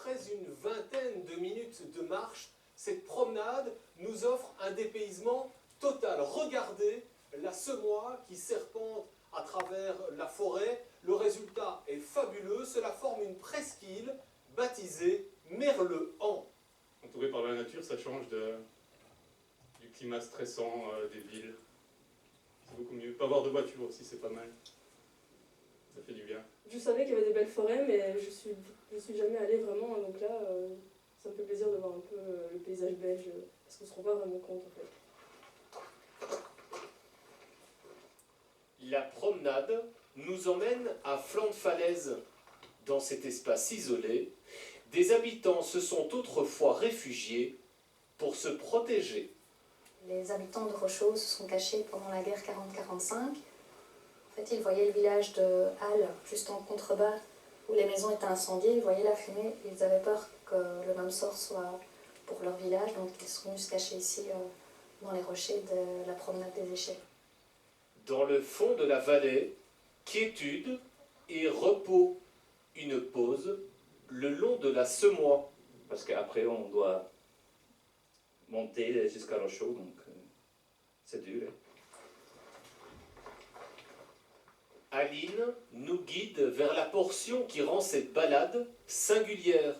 Après une vingtaine de minutes de marche, cette promenade nous offre un dépaysement total. Regardez la semoie qui serpente à travers la forêt. Le résultat est fabuleux. Cela forme une presqu'île baptisée Merle-Han. Entouré par la nature, ça change du climat stressant des villes. C'est beaucoup mieux. Pas avoir de voiture aussi, c'est pas mal. Ça fait du bien. Je savais qu'il y avait des belles forêts, mais je suis jamais allée vraiment, donc là, ça me fait plaisir de voir un peu le paysage belge, parce qu'on ne se rend pas vraiment compte en fait. La promenade nous emmène à flanc de falaise. Dans cet espace isolé, des habitants se sont autrefois réfugiés pour se protéger. Les habitants de Rocheux se sont cachés pendant la guerre 40-45. En fait, ils voyaient le village de Halle, juste en contrebas, où les maisons étaient incendiées. Ils voyaient la fumée et ils avaient peur que le même sort soit pour leur village. Donc ils sont venus se cacher ici, dans les rochers de la promenade des Échelles. Dans le fond de la vallée, quiétude et repos. Une pause le long de la semoie. Parce qu'après, on doit monter jusqu'à Rocheux, donc c'est dur. Aline nous guide vers la portion qui rend cette balade singulière.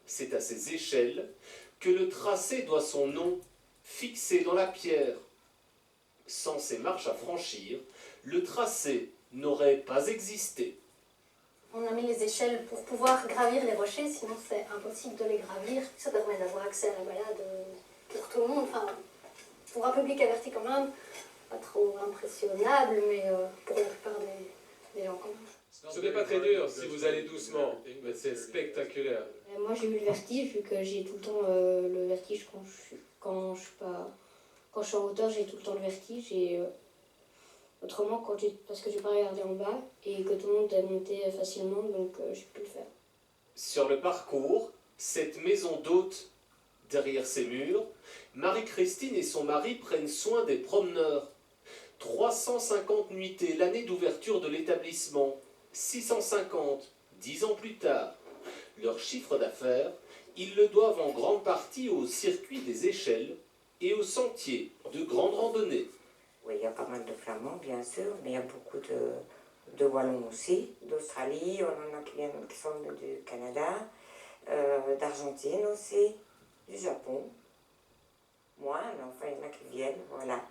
C'est à ces échelles que le tracé doit son nom, fixé dans la pierre. Sans ces marches à franchir, le tracé n'aurait pas existé. On a mis les échelles pour pouvoir gravir les rochers, sinon c'est impossible de les gravir. Ça permet d'avoir accès à la balade pour tout le monde, enfin, pour un public averti quand même, pas trop impressionnable, mais pour la plupart des gens quand même. Ce n'est pas très dur si vous allez doucement, mais c'est spectaculaire. Moi j'ai eu le vertige, vu que j'ai tout le temps le vertige quand je suis en hauteur, j'ai tout le temps le vertige. Et autrement, parce que j'ai pas regardé en bas et que tout le monde est monté facilement, donc j'ai pu le faire. Sur le parcours, cette maison d'hôte, derrière ses murs, Marie-Christine et son mari prennent soin des promeneurs. 350 nuitées l'année d'ouverture de l'établissement, 650, 10 ans plus tard. Leur chiffre d'affaires, ils le doivent en grande partie au circuit des échelles et aux sentiers de grande randonnée. Oui, il y a pas mal de Flamands, bien sûr, mais il y a beaucoup de Wallons aussi, d'Australie, on en a qui sont du Canada, d'Argentine aussi, du Japon. Moins, mais enfin, il y en a qui viennent, voilà.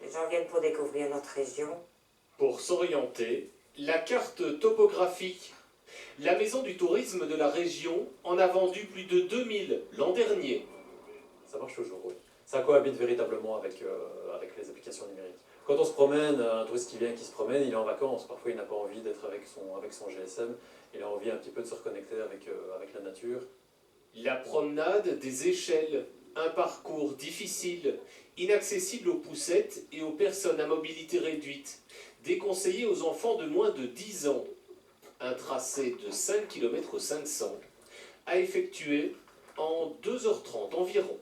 Les gens viennent pour découvrir notre région. Pour s'orienter, la carte topographique. La Maison du tourisme de la région en a vendu plus de 2000 l'an dernier. Ça marche toujours, oui. Ça cohabite véritablement avec les applications numériques. Quand on se promène, un touriste qui se promène, il est en vacances. Parfois, il n'a pas envie d'être avec son GSM. Il a envie un petit peu de se reconnecter avec la nature. La promenade des échelles, un parcours difficile, inaccessible aux poussettes et aux personnes à mobilité réduite, déconseillé aux enfants de moins de 10 ans. Un tracé de 5 km 500 à effectuer en 2h30 environ.